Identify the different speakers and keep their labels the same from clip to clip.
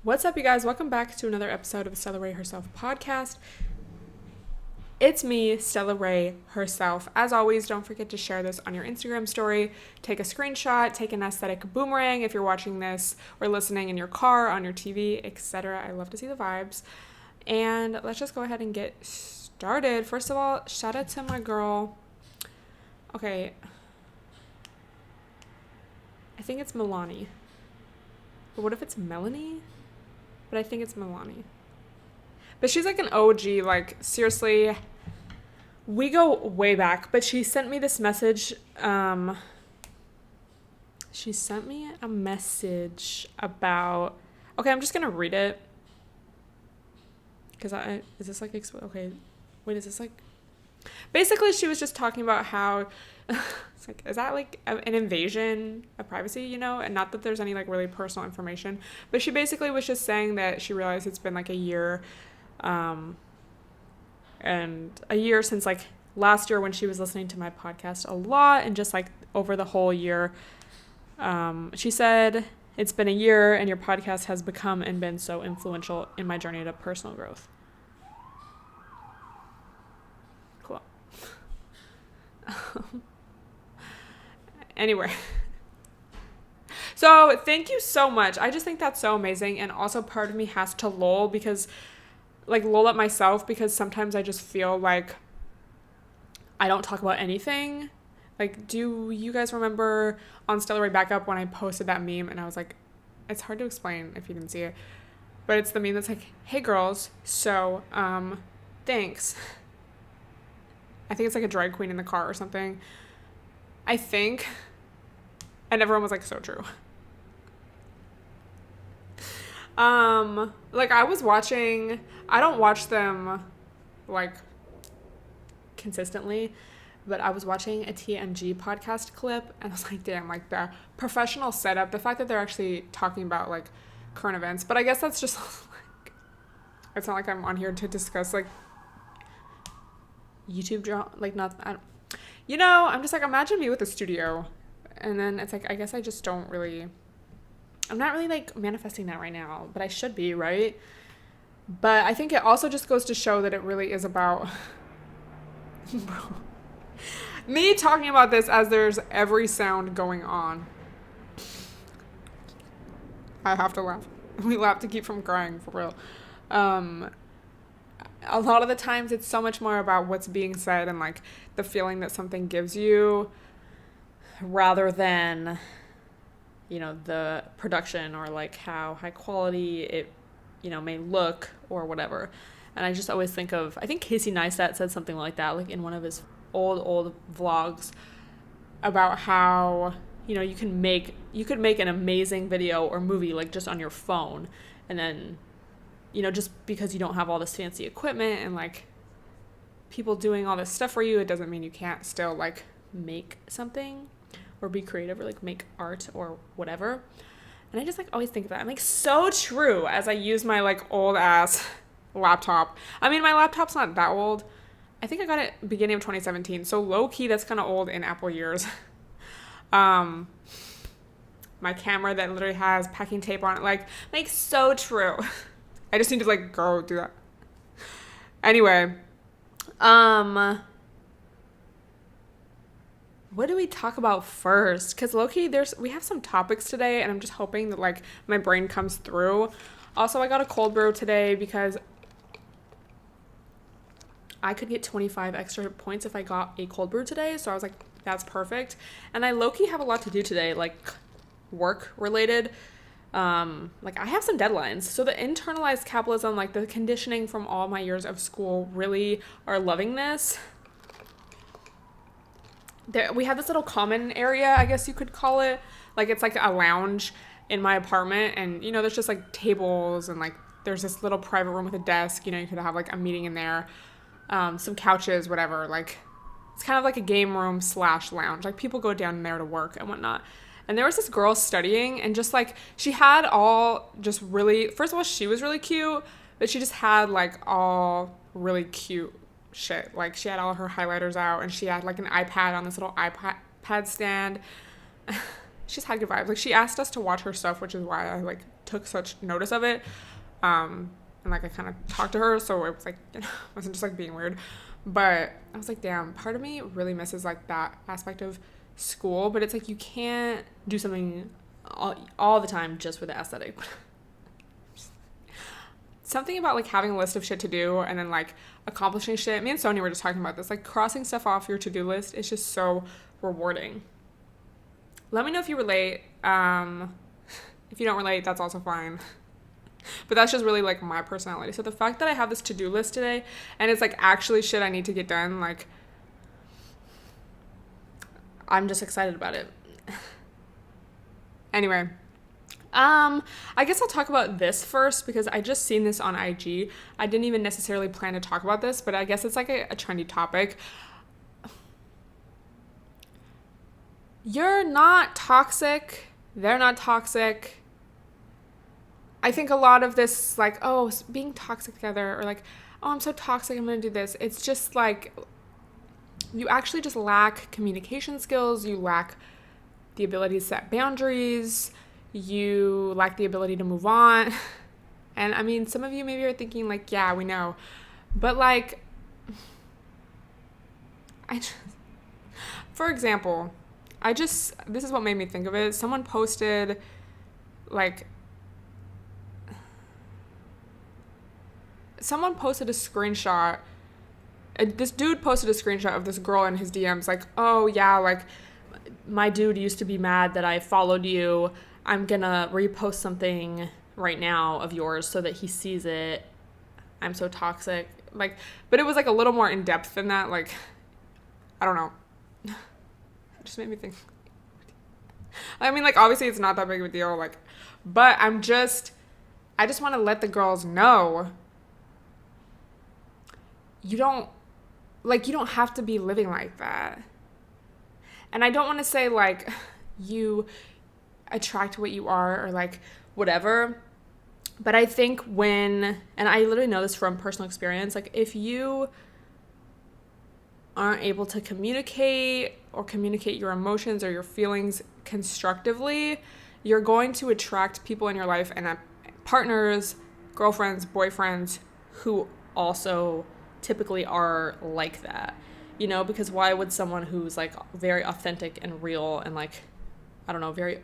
Speaker 1: What's up, you guys? Welcome back to another episode of Stella Ray Herself podcast. It's me, Stella Ray herself. As always, don't forget to share this on your Instagram story. Take a screenshot, take an aesthetic boomerang if you're watching this or listening in your car, on your TV, etc. I love to see the vibes. And let's just go ahead and get started. First of all, shout out to my girl. Okay. I think it's Milani. But what if it's Melanie? But I think it's Milani. But she's like an OG, like, seriously, we go way back. But she sent me this message. She sent me a message about, okay, I'm just going to read it. Because is this like, okay, wait, is this like, basically she was just talking about how, it's like, is that like an invasion of privacy, you know? And not that there's any like really personal information, but she basically was just saying that she realized it's been like a year, and a year since like last year when she was listening to my podcast a lot, and just like over the whole year, she said, it's been a year and your podcast has become and been so influential in my journey to personal growth. Cool. Anyway. So thank you so much. I just think that's so amazing. And also part of me has to lol because like lol at myself, because sometimes I just feel like I don't talk about anything. Like, do you guys remember on Stella Ray Backup when I posted that meme and I was like, it's hard to explain if you didn't see it, but it's the meme that's like, hey girls, so, thanks. I think it's like a drag queen in the car or something. I think. And everyone was like, so true. Like I was watching, I don't watch them like consistently, but I was watching a TMG podcast clip and I was like, damn, like the professional setup, the fact that they're actually talking about like current events, but I guess that's just like, it's not like I'm on here to discuss like YouTube drama, like not, you know, I'm just like, imagine me with a studio. And then it's like, I guess I just don't really, I'm not really like manifesting that right now, but I should be, right? But I think it also just goes to show that it really is about me talking about this as there's every sound going on. I have to laugh. We laugh to keep from crying, for real. A lot of the times it's so much more about what's being said and like the feeling that something gives you, rather than, you know, the production or like how high quality it, you know, may look or whatever. And I just always think of, I think Casey Neistat said something like that, like in one of his old vlogs, about how, you know, you could make an amazing video or movie like just on your phone, and then, you know, just because you don't have all this fancy equipment and like people doing all this stuff for you, it doesn't mean you can't still like make something or be creative or like make art or whatever. And I just like always think of that. I'm like, so true, as I use my like old ass laptop. I mean, my laptop's not that old. I think I got it beginning of 2017. So low key, that's kind of old in Apple years. My camera that literally has packing tape on it, like so true. I just need to like go do that. Anyway, what do we talk about first? Because low-key, we have some topics today, and I'm just hoping that like my brain comes through. Also, I got a cold brew today because I could get 25 extra points if I got a cold brew today. So I was like, that's perfect. And I low-key have a lot to do today, like work related. Like I have some deadlines. So the internalized capitalism, like the conditioning from all my years of school, really are loving this. We have this little common area, I guess you could call it. Like it's like a lounge in my apartment, and you know, there's just like tables and like there's this little private room with a desk. You know, you could have like a meeting in there, some couches, whatever. Like it's kind of like a game room / lounge. Like people go down there to work and whatnot. And there was this girl studying, and just like she had all just really, first of all, she was really cute, but she just had like all really cute shit. Like she had all her highlighters out, and she had like an iPad on this little iPad stand. She's had good vibes. Like she asked us to watch her stuff, which is why I like took such notice of it. And like I kind of talked to her, so it was like, you know, I wasn't just like being weird. But I was like, damn, part of me really misses like that aspect of school, but it's like you can't do something all the time just for the aesthetic. Something about like having a list of shit to do and then like accomplishing shit. Me and Sonia were just talking about this, like crossing stuff off your to-do list is just so rewarding. Let me know if you relate. If you don't relate, that's also fine. But that's just really like my personality. So the fact that I have this to-do list today and it's like actually shit I need to get done, like I'm just excited about it. Anyway, I guess I'll talk about this first because I just seen this on IG. I didn't even necessarily plan to talk about this, but I guess it's like a trendy topic. You're not toxic. They're not toxic. I think a lot of this, like, oh, being toxic together, or like, oh, I'm so toxic, I'm going to do this. It's just like, you actually just lack communication skills. You lack the ability to set boundaries. You lack the ability to move on. And I mean, some of you maybe are thinking like, yeah, we know. But like, for example, this is what made me think of it. Someone posted like, a screenshot. This dude posted a screenshot of this girl in his DMs like, oh yeah, like my dude used to be mad that I followed you. I'm gonna repost something right now of yours so that he sees it. I'm so toxic. Like, but it was like a little more in depth than that. Like, I don't know. It just made me think. I mean, like, obviously it's not that big of a deal. Like, but I just want to let the girls know you don't have to be living like that. And I don't want to say like you attract what you are or like whatever, but I think and I literally know this from personal experience, like if you aren't able to communicate your emotions or your feelings constructively, you're going to attract people in your life and partners, girlfriends, boyfriends who also typically are like that, you know, because why would someone who's like very authentic and real and like, I don't know, very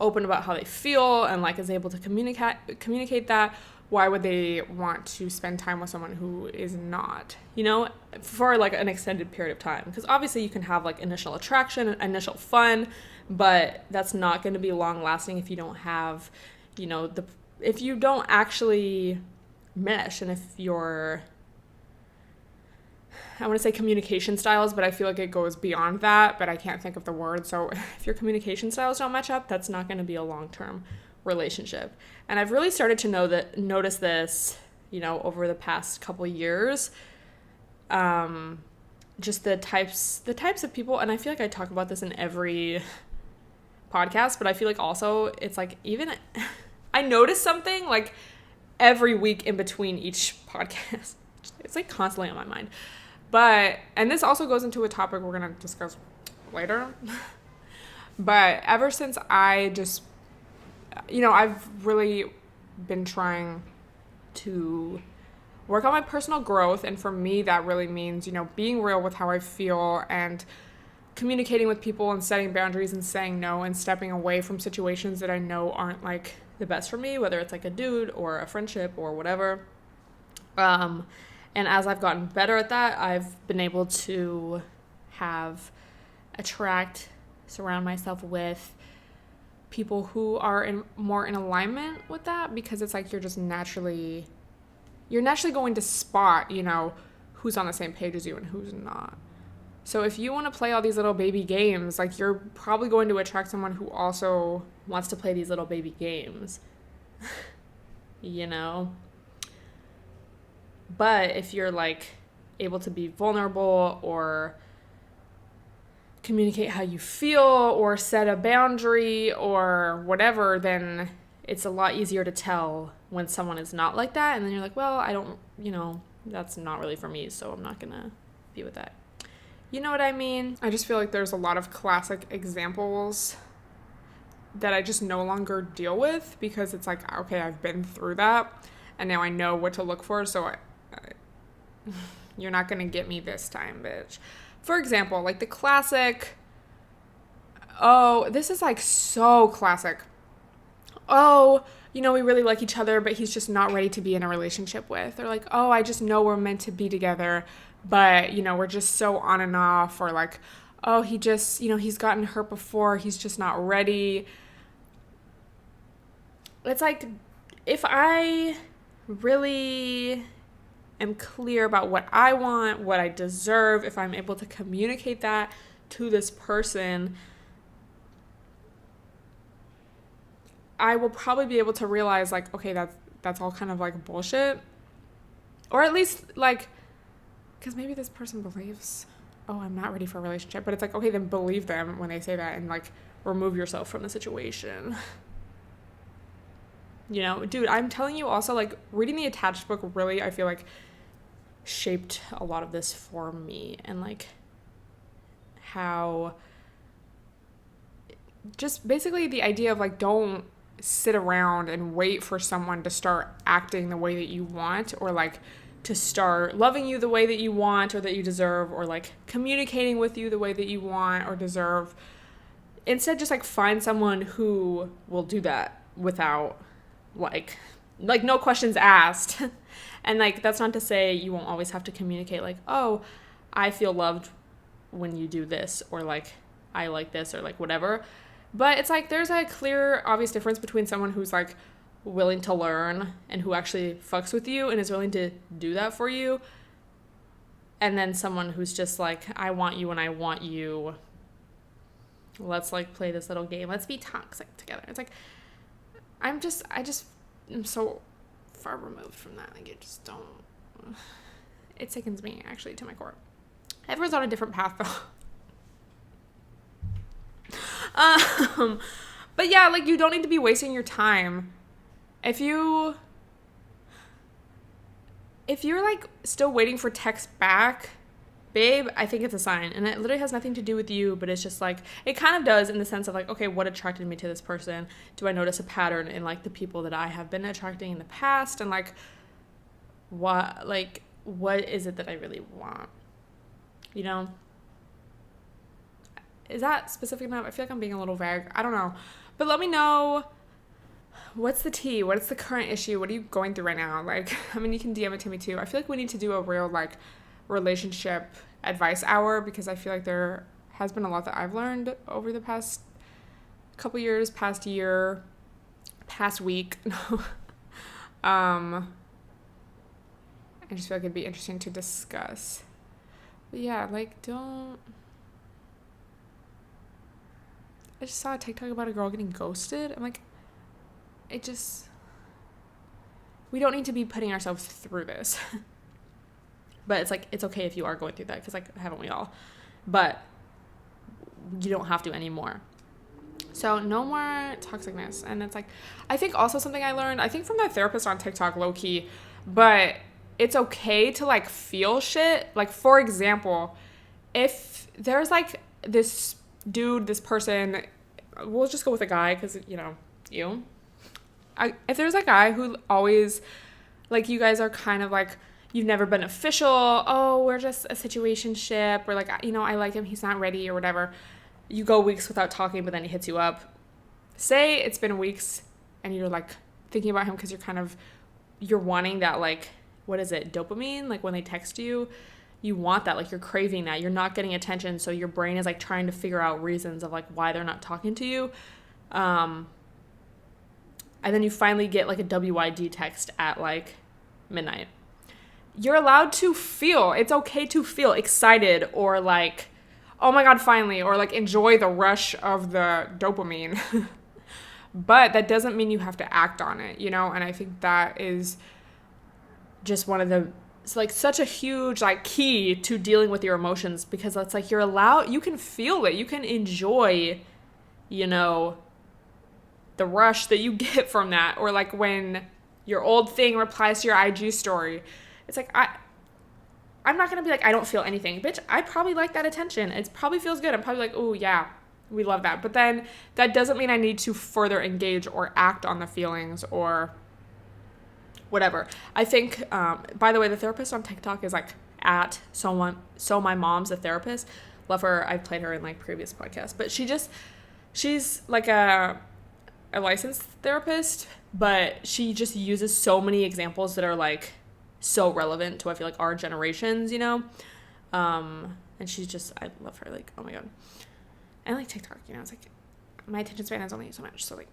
Speaker 1: open about how they feel and like is able to communicate that, why would they want to spend time with someone who is not, you know, for like an extended period of time? Because obviously you can have like initial attraction, initial fun, but that's not going to be long lasting if you don't have, you know, if you don't actually mesh, and if you're, I want to say communication styles, but I feel like it goes beyond that, but I can't think of the word. So if your communication styles don't match up, that's not going to be a long-term relationship. And I've really started to notice this, you know, over the past couple years. Just the types of people, and I feel like I talk about this in every podcast, but I feel like also it's like even I notice something like every week in between each podcast. It's like constantly on my mind. But, and this also goes into a topic we're going to discuss later. But ever since I just, you know, I've really been trying to work on my personal growth. And for me, that really means, you know, being real with how I feel and communicating with people and setting boundaries and saying no and stepping away from situations that I know aren't like the best for me, whether it's like a dude or a friendship or whatever. And as I've gotten better at that, I've been able to surround myself with people who are more in alignment with that, because it's like you're naturally going to spot, you know, who's on the same page as you and who's not. So if you want to play all these little baby games, like you're probably going to attract someone who also wants to play these little baby games, you know? But if you're like able to be vulnerable or communicate how you feel or set a boundary or whatever, then it's a lot easier to tell when someone is not like that. And then you're like, well, I don't, you know, that's not really for me, so I'm not gonna be with that. You know what I mean? I just feel like there's a lot of classic examples that I just no longer deal with, because it's like, okay, I've been through that and now I know what to look for. So you're not going to get me this time, bitch. For example, like the classic, oh, this is like so classic. Oh, we really like each other, but he's just not ready to be in a relationship with. Or like, oh, I just know we're meant to be together, but, we're just so on and off. Or like, oh, he just, he's gotten hurt before, he's just not ready. It's like, if I really am clear about what I want, what I deserve, if I'm able to communicate that to this person, I will probably be able to realize, like, okay, that's all kind of like bullshit. Or at least, like, because maybe this person believes, oh, I'm not ready for a relationship. But it's like, okay, then believe them when they say that, and like remove yourself from the situation. Dude, I'm telling you also, like, reading the Attached book really, I feel like, shaped a lot of this for me. And like how just basically the idea of like, don't sit around and wait for someone to start acting the way that you want, or like to start loving you the way that you want or that you deserve, or like communicating with you the way that you want or deserve. Instead, just like find someone who will do that without like no questions asked. And like, that's not to say you won't always have to communicate like, oh, I feel loved when you do this, or like, I like this, or like whatever. But it's like, there's a clear, obvious difference between someone who's like willing to learn and who actually fucks with you and is willing to do that for you, and then someone who's just like, I want you and I want you. Let's like play this little game. Let's be toxic together. It's like, I'm so far removed from that. Like, it just don't, it sickens me actually to my core. Everyone's on a different path though. But yeah, like, you don't need to be wasting your time. If you're like still waiting for text back, babe, I think it's a sign. And it literally has nothing to do with you, but it's just like, it kind of does in the sense of like, okay, what attracted me to this person? Do I notice a pattern in like the people that I have been attracting in the past? And like, what is it that I really want? Is that specific enough? I feel like I'm being a little vague. I don't know. But let me know, what's the tea? What's the current issue? What are you going through right now? Like, I mean, you can DM it to me too. I feel like we need to do a real like relationship advice hour, because I feel like there has been a lot that I've learned over the past couple years, past year, past week. I just feel like it'd be interesting to discuss. But yeah, like, I just saw a TikTok about a girl getting ghosted. I'm like, we don't need to be putting ourselves through this. But it's like, it's okay if you are going through that, because like, haven't we all? But you don't have to anymore. So no more toxicness. And it's like, I think also something I learned, I think from that therapist on TikTok, low key, but it's okay to like feel shit. Like, for example, if there's like this dude, this person, we'll just go with a guy, because if there's a guy who always, like, you guys are kind of like, you've never been official, oh, we're just a situationship, or like, I like him, he's not ready, or whatever, you go weeks without talking, but then he hits you up. Say it's been weeks and you're like thinking about him because you're wanting that, like, what is it, dopamine? Like, when they text you, you want that, like, you're craving that, you're not getting attention, so your brain is like trying to figure out reasons of like why they're not talking to you. And then you finally get like a WYD text at like midnight. You're allowed to feel, it's okay to feel excited, or like, oh my God, finally, or like enjoy the rush of the dopamine. But that doesn't mean you have to act on it, And I think that is just one of the, it's like such a huge like key to dealing with your emotions, because it's like, you can feel it, you can enjoy, the rush that you get from that. Or like when your old thing replies to your IG story, it's like, I'm not gonna be like, I don't feel anything, bitch. I probably like that attention. It probably feels good. I'm probably like, oh yeah, we love that. But then that doesn't mean I need to further engage or act on the feelings or whatever. I think, by the way, the therapist on TikTok is like at so my mom's a therapist. Love her. I've played her in like previous podcasts, but she's like a licensed therapist, but she just uses so many examples that are like so relevant to, I feel like, our generations, you know? And she's just, I love her. Like, oh my God. And like TikTok, you know, it's like my attention span is only so much. So like,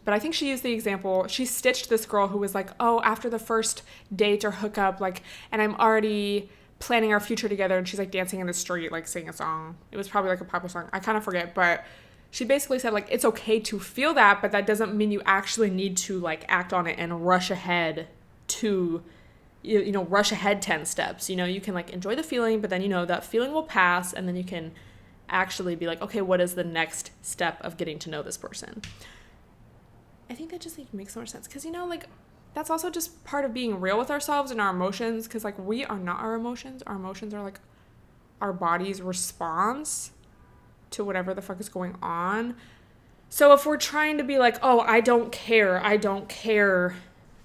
Speaker 1: but I think she used the example, she stitched this girl who was like, oh, after the first date or hookup, like, and I'm already planning our future together. And she's like dancing in the street, like singing a song. It was probably like a popular song. I kind of forget, but she basically said like, it's okay to feel that, but that doesn't mean you actually need to like act on it and rush ahead to, you know, rush ahead 10 steps. You know, you can like enjoy the feeling, but then, you know, that feeling will pass, and then you can actually be like, okay, what is the next step of getting to know this person? I think that just like makes more sense, because, you know, like that's also just part of being real with ourselves and our emotions, because like we are not our emotions. Our emotions are like our body's response to whatever the fuck is going on. So if we're trying to be like, oh, I don't care,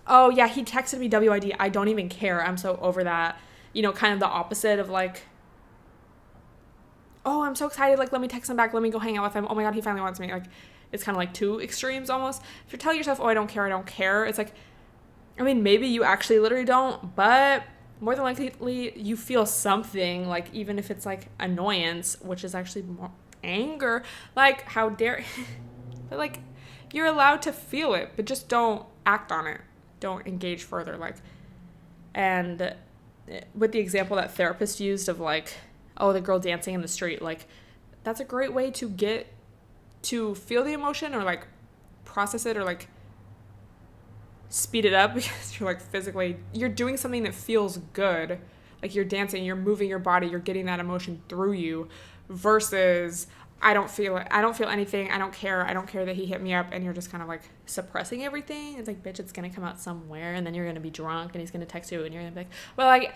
Speaker 1: oh yeah, he texted me WID, I don't even care, I'm so over that, you know, kind of the opposite of like, oh, I'm so excited, like let me text him back, let me go hang out with him, oh my God, he finally wants me. Like, it's kind of like two extremes almost. If you're telling yourself, oh, I don't care, it's like, I mean, maybe you actually literally don't, but more than likely you feel something, like even if it's like annoyance, which is actually more anger, like how dare but like you're allowed to feel it, but just don't act on it, don't engage further. Like, and with the example that therapist used of like, oh, the girl dancing in the street, like that's a great way to get to feel the emotion or like process it or like speed it up, because you're like physically, you're doing something that feels good, like you're dancing, you're moving your body, you're getting that emotion through you, versus I don't feel it, I don't feel anything, I don't care that he hit me up, and you're just kind of like suppressing everything. It's like, bitch, it's gonna come out somewhere, and then you're gonna be drunk and he's gonna text you and you're gonna be like, well, like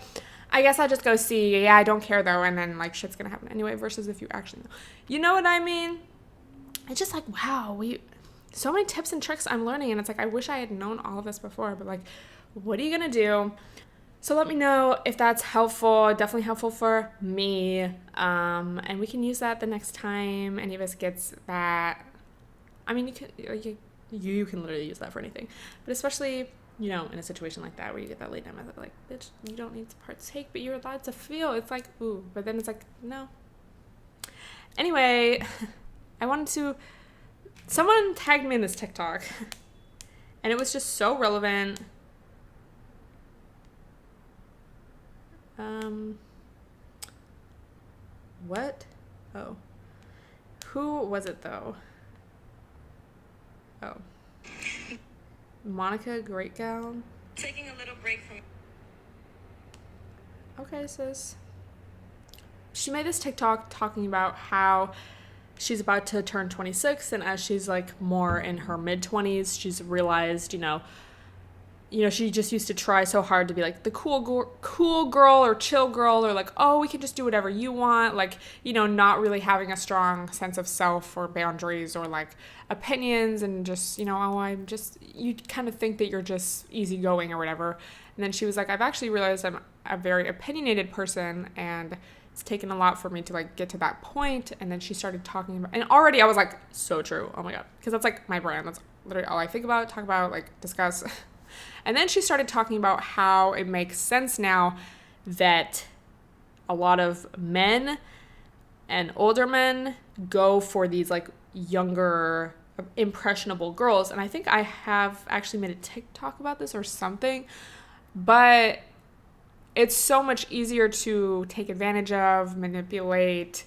Speaker 1: I guess I'll just go see, yeah, I don't care though, and then like shit's gonna happen anyway, versus if you actually know. You know what I mean? It's just like, wow, so many tips and tricks I'm learning, and it's like I wish I had known all of this before, but like what are you gonna do? So let me know if that's helpful. Definitely helpful for me. And we can use that the next time any of us gets that. I mean, you can literally use that for anything, but especially, you know, in a situation like that where you get that late night method, like, bitch, you don't need to partake, but you're allowed to feel. It's like, ooh, but then it's like, no. Anyway, someone tagged me in this TikTok, and it was just so relevant. What? Oh. Who was it though? Oh. Monica Great Gown.
Speaker 2: Taking a little break from.
Speaker 1: Okay, sis. She made this TikTok talking about how she's about to turn 26, and as she's like more in her mid-20s, she's realized, you know, she just used to try so hard to be like the cool girl or chill girl, or like, oh, we can just do whatever you want, like, you know, not really having a strong sense of self or boundaries or like opinions, and just, you know, oh, you kind of think that you're just easygoing or whatever. And then she was like, I've actually realized I'm a very opinionated person, and it's taken a lot for me to like get to that point. And then she started talking about, and already I was like, so true, oh my God, because that's like my brand, that's literally all I think about, talk about, like discuss. And then she started talking about how it makes sense now that a lot of men and older men go for these like younger, impressionable girls. And I think I have actually made a TikTok about this or something, but it's so much easier to take advantage of, manipulate,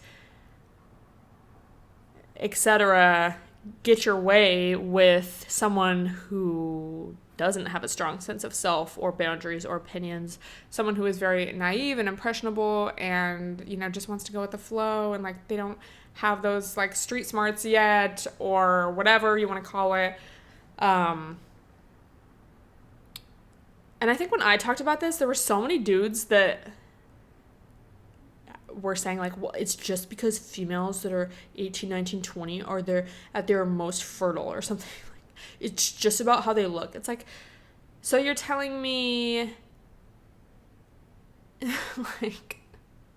Speaker 1: etc., get your way with someone who doesn't have a strong sense of self or boundaries or opinions, someone who is very naive and impressionable and, you know, just wants to go with the flow, and like they don't have those like street smarts yet, or whatever you want to call it. And I think when I talked about this, there were so many dudes that were saying like, well, it's just because females that are 18, 19, 20 are they're at their most fertile or something. Like, it's just about how they look. It's like, so you're telling me like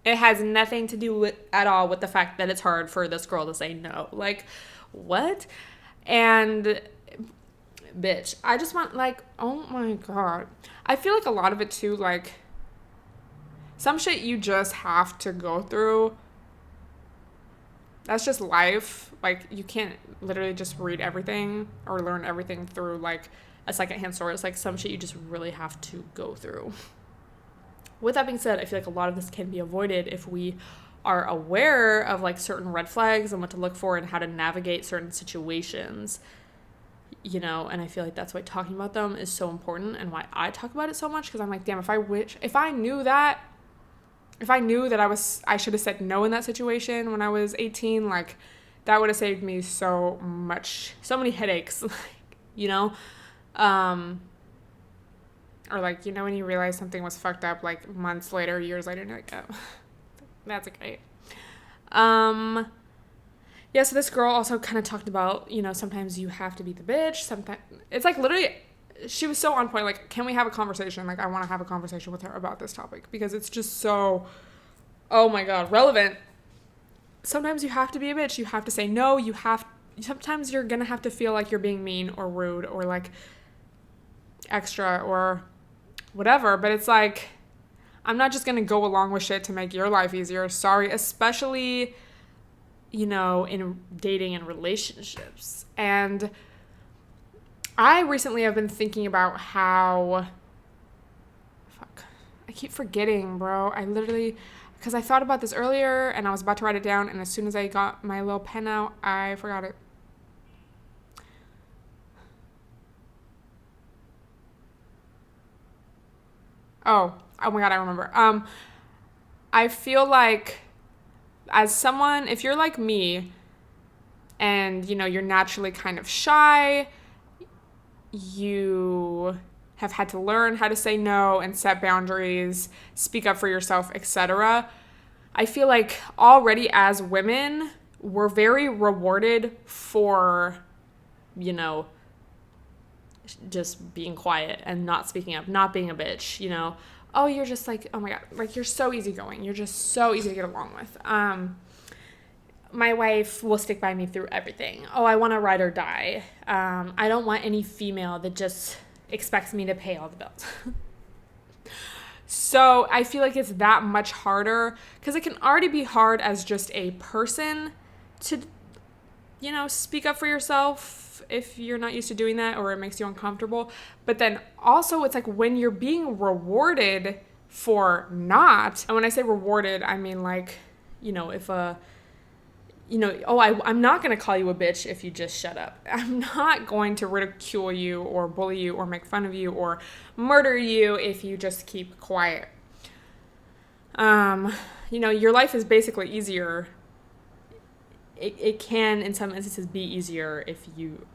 Speaker 1: it has nothing to do with at all with the fact that it's hard for this girl to say no. Like, what? And bitch, I just want, like, oh my God. I feel like a lot of it too, like, some shit you just have to go through. That's just life. Like, you can't literally just read everything or learn everything through, like, a secondhand source. Like, some shit you just really have to go through. With that being said, I feel like a lot of this can be avoided if we are aware of, like, certain red flags and what to look for and how to navigate certain situations, you know. And I feel like that's why talking about them is so important and why I talk about it so much, because I'm like, damn, if I knew that I should have said no in that situation when I was 18, like, that would have saved me so many headaches, like, you know. Or, like, you know, when you realize something was fucked up, like, months later, years later, and you're like, oh, that's okay. Yeah, so this girl also kind of talked about, you know, sometimes you have to be the bitch. Sometimes, it's, like, literally, she was so on point. Like, can we have a conversation? Like, I want to have a conversation with her about this topic because it's just so, oh, my God, relevant. Sometimes you have to be a bitch. You have to say no. Sometimes you're going to have to feel like you're being mean or rude or, like, extra or whatever, but it's like, I'm not just gonna go along with shit to make your life easier. Sorry, especially, you know, in dating and relationships. And I recently have been thinking about how, I keep forgetting, bro. Because I thought about this earlier and I was about to write it down, and as soon as I got my little pen out, I forgot it. Oh my God, I remember. I feel like as someone, if you're like me and, you know, you're naturally kind of shy, you have had to learn how to say no and set boundaries, speak up for yourself, etc. I feel like already as women, we're very rewarded for, you know, just being quiet and not speaking up, not being a bitch, you know. Oh, you're just like, oh my God, like, you're so easygoing. You're just so easy to get along with. My wife will stick by me through everything. Oh, I want to ride or die. I don't want any female that just expects me to pay all the bills. So I feel like it's that much harder because it can already be hard as just a person to, you know, speak up for yourself if you're not used to doing that or it makes you uncomfortable. But then also it's like when you're being rewarded for not, and when I say rewarded, I mean, like, you know, if you know, I'm not going to call you a bitch if you just shut up. I'm not going to ridicule you or bully you or make fun of you or murder you if you just keep quiet. You know, your life is basically easier. It can, in some instances, be easier if you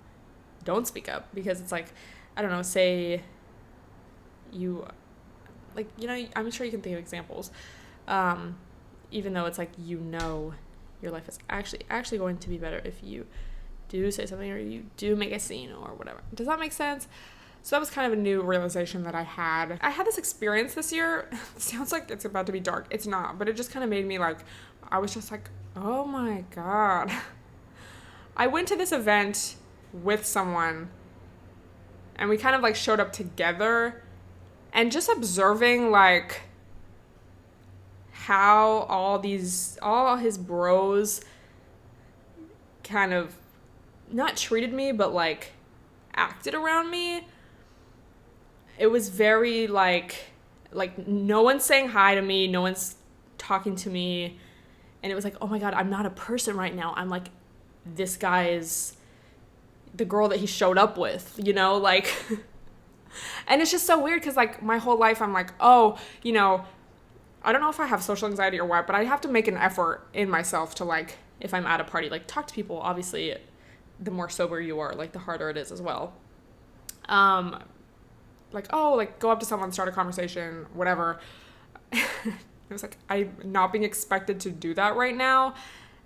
Speaker 1: don't speak up, because it's like, I don't know, say you, like, you know, I'm sure you can think of examples, even though it's like, you know, your life is actually going to be better if you do say something or you do make a scene or whatever. Does that make sense? So that was kind of a new realization that I had. I had this experience this year. It sounds like it's about to be dark. It's not, but it just kind of made me like, I was just like, oh my God. I went to this event with someone and we kind of like showed up together, and just observing like how all his bros kind of not treated me, but like acted around me. It was very like no one's saying hi to me, no one's talking to me. And it was like, oh my God, I'm not a person right now. I'm like, this guy is the girl that he showed up with, you know, like, and it's just so weird because like my whole life I'm like, oh, you know, I don't know if I have social anxiety or what, but I have to make an effort in myself to like, if I'm at a party, like talk to people. Obviously, the more sober you are, like the harder it is as well. Like, oh, like go up to someone, start a conversation, whatever. It was like, I'm not being expected to do that right now.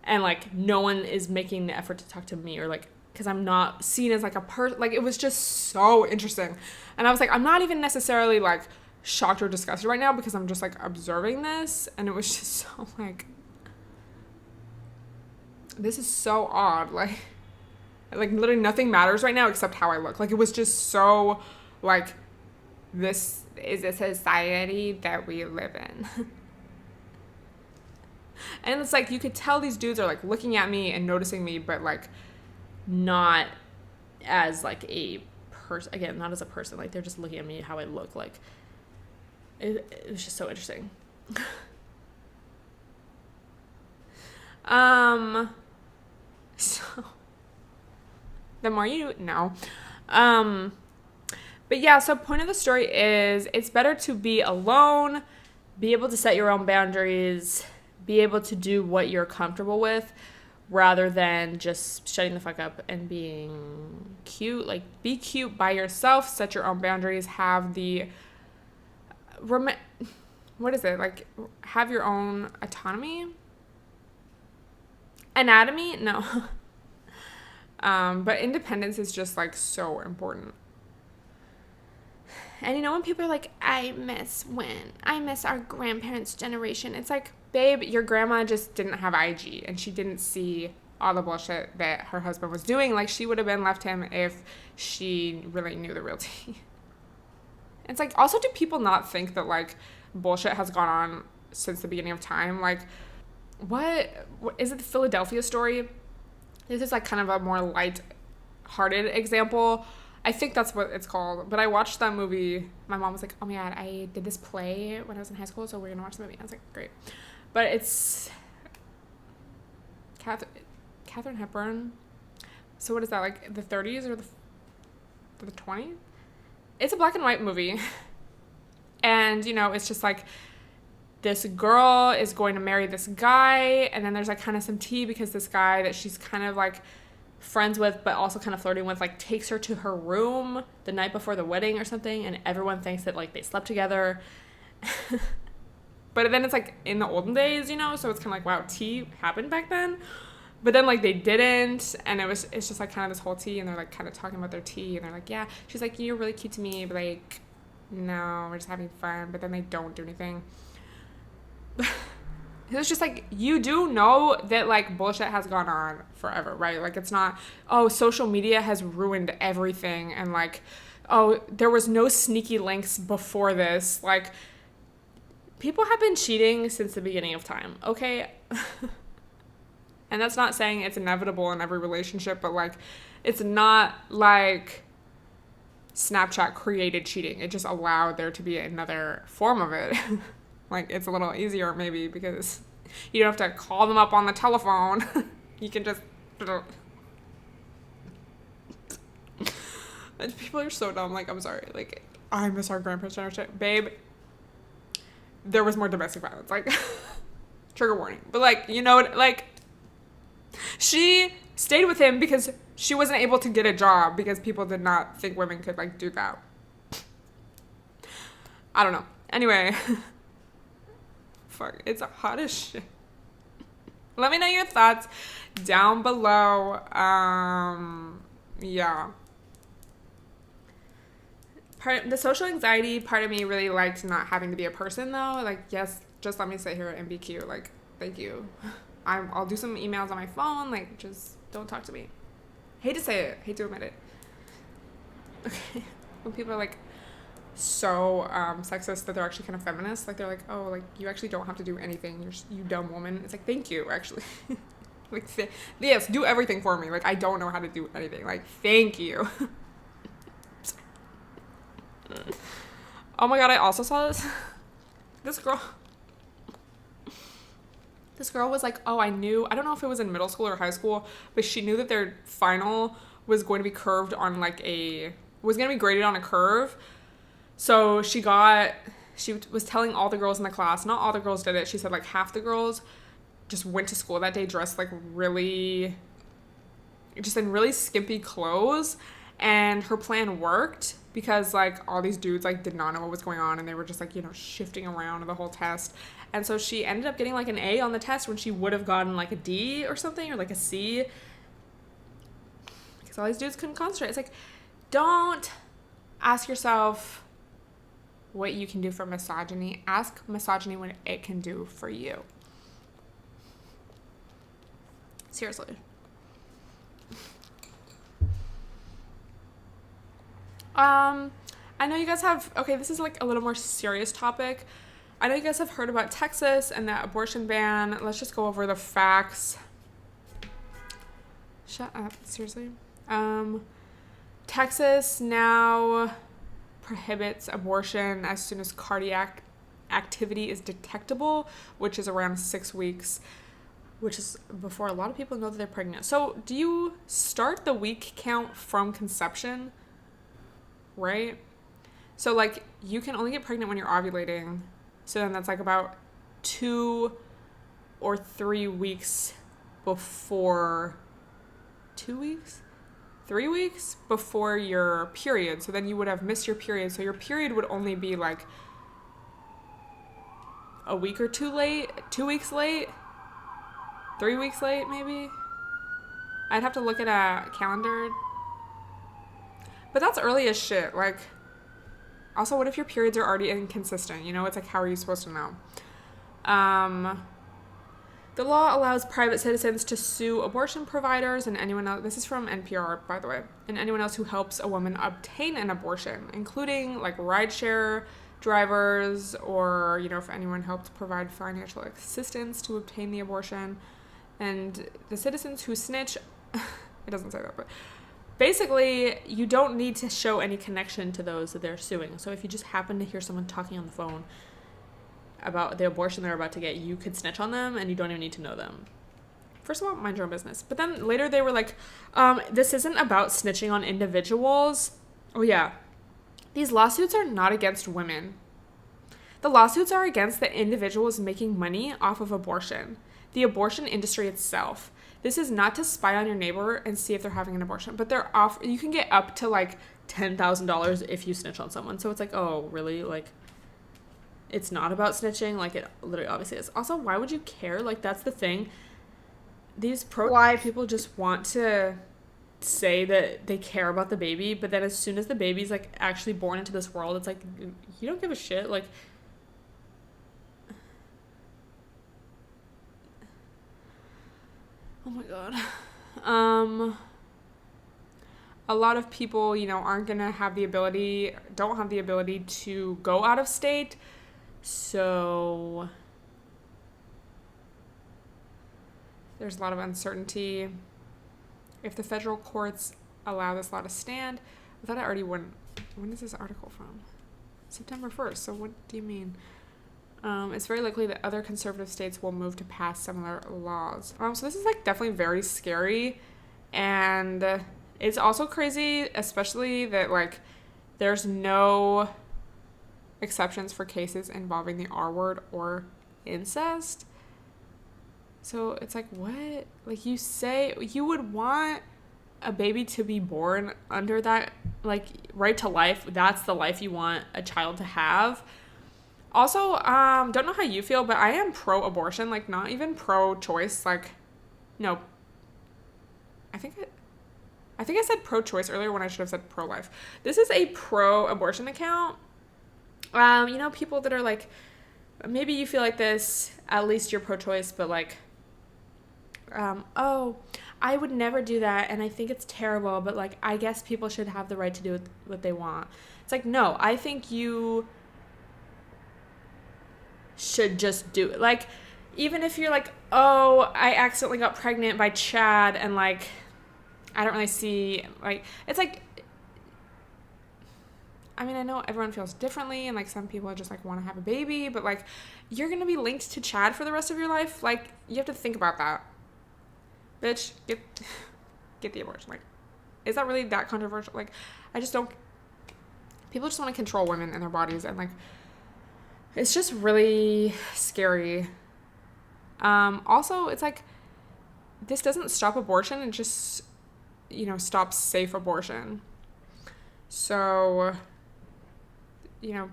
Speaker 1: And like, no one is making the effort to talk to me, or like, because I'm not seen as like a person. Like, it was just so interesting. And I was like, I'm not even necessarily like shocked or disgusted right now, because I'm just like observing this. And it was just so like, this is so odd. Like literally nothing matters right now except how I look. Like, it was just so like, this is a society that we live in. And it's like, you could tell these dudes are like looking at me and noticing me, but like not as like a person, again, not as a person. Like, they're just looking at me how I look. Like, it was just so interesting. So the more you know. But yeah, so point of the story is, it's better to be alone, be able to set your own boundaries, be able to do what you're comfortable with, rather than just shutting the fuck up and being cute. Like, be cute by yourself, set your own boundaries, have the what is it? Like, have your own autonomy? Anatomy? No. But independence is just like so important. And you know, when people are like, I miss our grandparents' generation, it's like, babe, your grandma just didn't have IG, and she didn't see all the bullshit that her husband was doing. Like, she would have been left him if she really knew the real tea. It's like, also, do people not think that like bullshit has gone on since the beginning of time? Like, what is it, the Philadelphia story? This is like kind of a more light-hearted example. I think that's what it's called. But I watched that movie. My mom was like, oh my God, I did this play when I was in high school, so we're going to watch the movie. I was like, great. But it's Katharine Hepburn. So what is that, like the 30s or the 20s? It's a black and white movie. And, you know, it's just like, this girl is going to marry this guy, and then there's like kind of some tea because this guy that she's kind of like friends with but also kind of flirting with like takes her to her room the night before the wedding or something, and everyone thinks that like they slept together. But then it's like in the olden days, you know, so it's kind of like, wow, tea happened back then. But then like they didn't, and it's just like kind of this whole tea, and they're like kind of talking about their tea, and they're like, yeah, she's like, you're really cute to me, but like, no, we're just having fun. But then they don't do anything. It's just like, you do know that like bullshit has gone on forever, right? Like, it's not, oh, social media has ruined everything, and like, oh, there was no sneaky links before this. Like, people have been cheating since the beginning of time, okay? And that's not saying it's inevitable in every relationship, but like, it's not like Snapchat created cheating. It just allowed there to be another form of it. Like, it's a little easier maybe because you don't have to call them up on the telephone. You can just... People are so dumb. Like, I'm sorry. Like, I miss our grandparents' generation. Babe, there was more domestic violence. Like, trigger warning. But like, you know, like, she stayed with him because she wasn't able to get a job because people did not think women could like do that. I don't know. Anyway... Fuck, it's hot as shit. Let me know your thoughts down below. Yeah. The social anxiety part of me really liked not having to be a person, though. Like, yes, just let me sit here and be cute. Like, thank you. I'll do some emails on my phone. Like, just don't talk to me. Hate to say it. Hate to admit it. Okay. When people are like, so sexist that they're actually kind of feminist, like they're like, oh, like you actually don't have to do anything, you dumb woman. It's like, thank you, actually. Like, yes, do everything for me. Like, I don't know how to do anything. Like, thank you. Oh my God, I also saw this girl was like, oh, I don't know if it was in middle school or high school, but she knew that their final was going to be curved on like was going to be graded on a curve. So she was telling all the girls in the class, not all the girls did it. She said like half the girls just went to school that day dressed like just in really skimpy clothes. And her plan worked because like all these dudes like did not know what was going on, and they were just like, shifting around the whole test. And so she ended up getting like an A on the test when she would have gotten like a D or something, or like a C, because all these dudes couldn't concentrate. It's like, don't ask yourself what you can do for misogyny. Ask misogyny what it can do for you. Seriously. I know you guys have, okay, this is like a little more serious topic. I know you guys have heard about Texas and that abortion ban. Let's just go over the facts. Shut up, seriously. Texas now prohibits abortion as soon as cardiac activity is detectable, which is around 6 weeks, which is before a lot of people know that they're pregnant. So do you start the week count from conception? Right? So like you can only get pregnant when you're ovulating. So then that's like about 2 or 3 weeks before 2 weeks? 3 weeks before your period. So then you would have missed your period. So your period would only be like a week or 2 late, 2 weeks late, 3 weeks late maybe. I'd have to look at a calendar. But that's early as shit. Like, also, what if your periods are already inconsistent? It's like, how are you supposed to know? The law allows private citizens to sue abortion providers and anyone else. This is from NPR, by the way. And anyone else who helps a woman obtain an abortion, including like rideshare drivers, or, if anyone helped provide financial assistance to obtain the abortion. And the citizens who snitch, it doesn't say that, but basically, you don't need to show any connection to those that they're suing. So if you just happen to hear someone talking on the phone about the abortion they're about to get, you could snitch on them and you don't even need to know them. First of all, mind your own business. But then later they were like, this isn't about snitching on individuals. Oh yeah. These lawsuits are not against women. The lawsuits are against the individuals making money off of abortion. The abortion industry itself. This is not to spy on your neighbor and see if they're having an abortion, but you can get up to like $10,000 if you snitch on someone. So it's like, oh, really? Like, it's not about snitching. Like, it literally obviously is. Also, why would you care? Like, that's the thing. These pro-life people just want to say that they care about the baby, but then as soon as the baby's like actually born into this world, it's like, you don't give a shit. Like, oh my god. A lot of people, aren't going to have the ability, don't have the ability to go out of state. So there's a lot of uncertainty. If the federal courts allow this law to stand, I thought I already went. When is this article from? September 1st. So what do you mean? It's very likely that other conservative states will move to pass similar laws. So this is like definitely very scary, and it's also crazy, especially that like there's no exceptions for cases involving the R word or incest. So it's like, what? Like, you say you would want a baby to be born under that, like, right to life. That's the life you want a child to have. Also, don't know how you feel, but I am pro-abortion, like, not even pro-choice, like, no. I think I said pro-choice earlier when I should have said pro-life. This is a pro-abortion account. People that are like, maybe you feel like this, at least you're pro-choice, but like, oh, I would never do that, and I think it's terrible, but like, I guess people should have the right to do what they want. It's like, no, I think you should just do it. Like, even if you're like, oh, I accidentally got pregnant by Chad, and like, I don't really see, like, it's like, I mean, I know everyone feels differently, and like some people just like want to have a baby, but like, you're gonna be linked to Chad for the rest of your life. Like, you have to think about that. Bitch, get the abortion. Like, is that really that controversial? Like, I just don't. People just want to control women and their bodies, and like, it's just really scary. Also, it's like, this doesn't stop abortion. It just, stops safe abortion. So,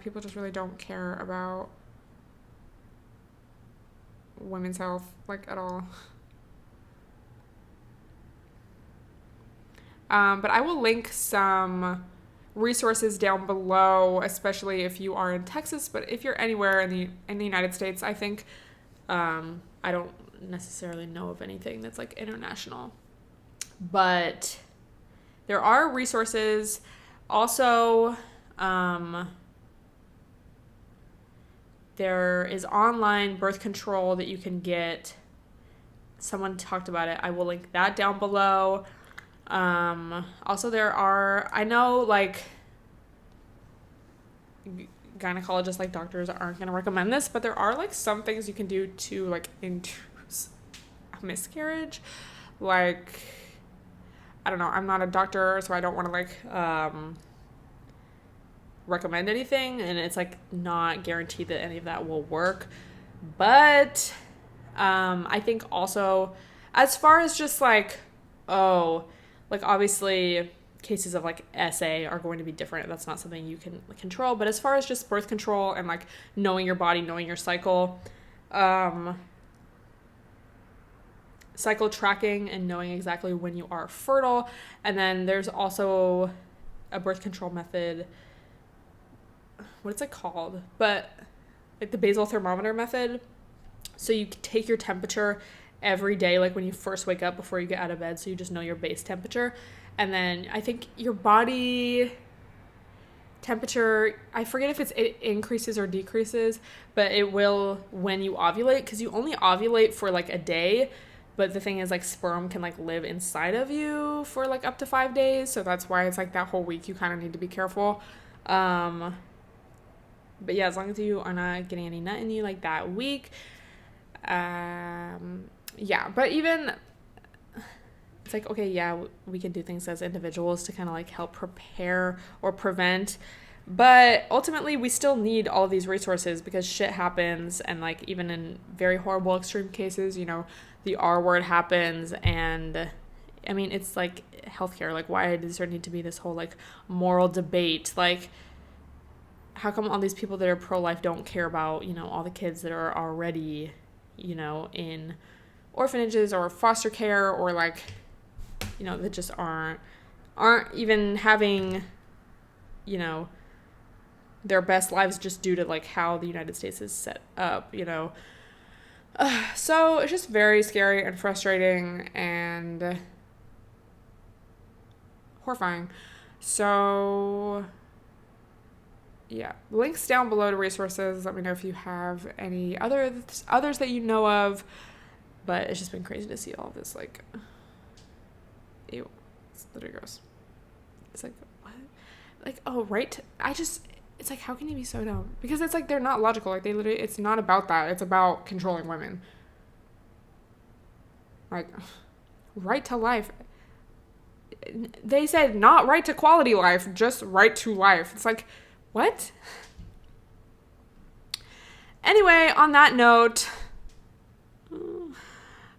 Speaker 1: people just really don't care about women's health, like, at all. But I will link some resources down below, especially if you are in Texas. But if you're anywhere in the United States, I think I don't necessarily know of anything that's like international. But there are resources. Also, there is online birth control that you can get. Someone talked about it. I will link that down below. Also there are, I know like gynecologists, like doctors aren't going to recommend this, but there are like some things you can do to like induce a miscarriage. Like, I don't know, I'm not a doctor, so I don't want to like, recommend anything, and it's like not guaranteed that any of that will work. But, I think also as far as just like, like obviously cases of like SA are going to be different. That's not something you can control. But as far as just birth control and like knowing your body, knowing your cycle, cycle tracking and knowing exactly when you are fertile. And then there's also a birth control method. What's it called? But like the basal thermometer method. So you take your temperature every day, like when you first wake up before you get out of bed, so you just know your base temperature. And then I think your body temperature, I forget if it increases or decreases, but it will when you ovulate, because you only ovulate for like a day. But the thing is, like, sperm can like live inside of you for like up to 5 days, so that's why it's like that whole week you kind of need to be careful. But yeah, as long as you are not getting any nut in you like that week. Yeah, but even it's like, okay, yeah, we can do things as individuals to kind of like help prepare or prevent, but ultimately we still need all of these resources because shit happens. And like even in very horrible extreme cases, the R word happens. And I mean, it's like healthcare, like why does there need to be this whole like moral debate? Like, how come all these people that are pro-life don't care about, all the kids that are already, in orphanages or foster care, or like, that just aren't even having, their best lives just due to like how the United States is set up, So it's just very scary and frustrating and horrifying. So yeah, links down below to resources. Let me know if you have any others that you know of. But it's just been crazy to see all this, like, ew, it's literally gross. It's like, what? Like, oh, right? It's like, how can you be so dumb? Because it's like, they're not logical. Like, it's not about that. It's about controlling women. Like, right to life. They said not right to quality life, just right to life. It's like, what? Anyway, on that note,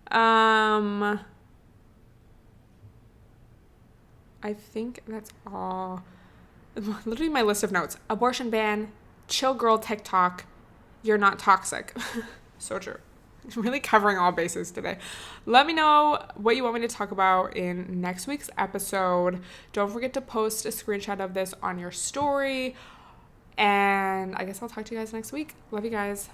Speaker 1: I think that's all. Literally my list of notes. Abortion ban, chill girl TikTok, you're not toxic. So true. Really covering all bases today. Let me know what you want me to talk about in next week's episode. Don't forget to post a screenshot of this on your story. And I guess I'll talk to you guys next week. Love you guys.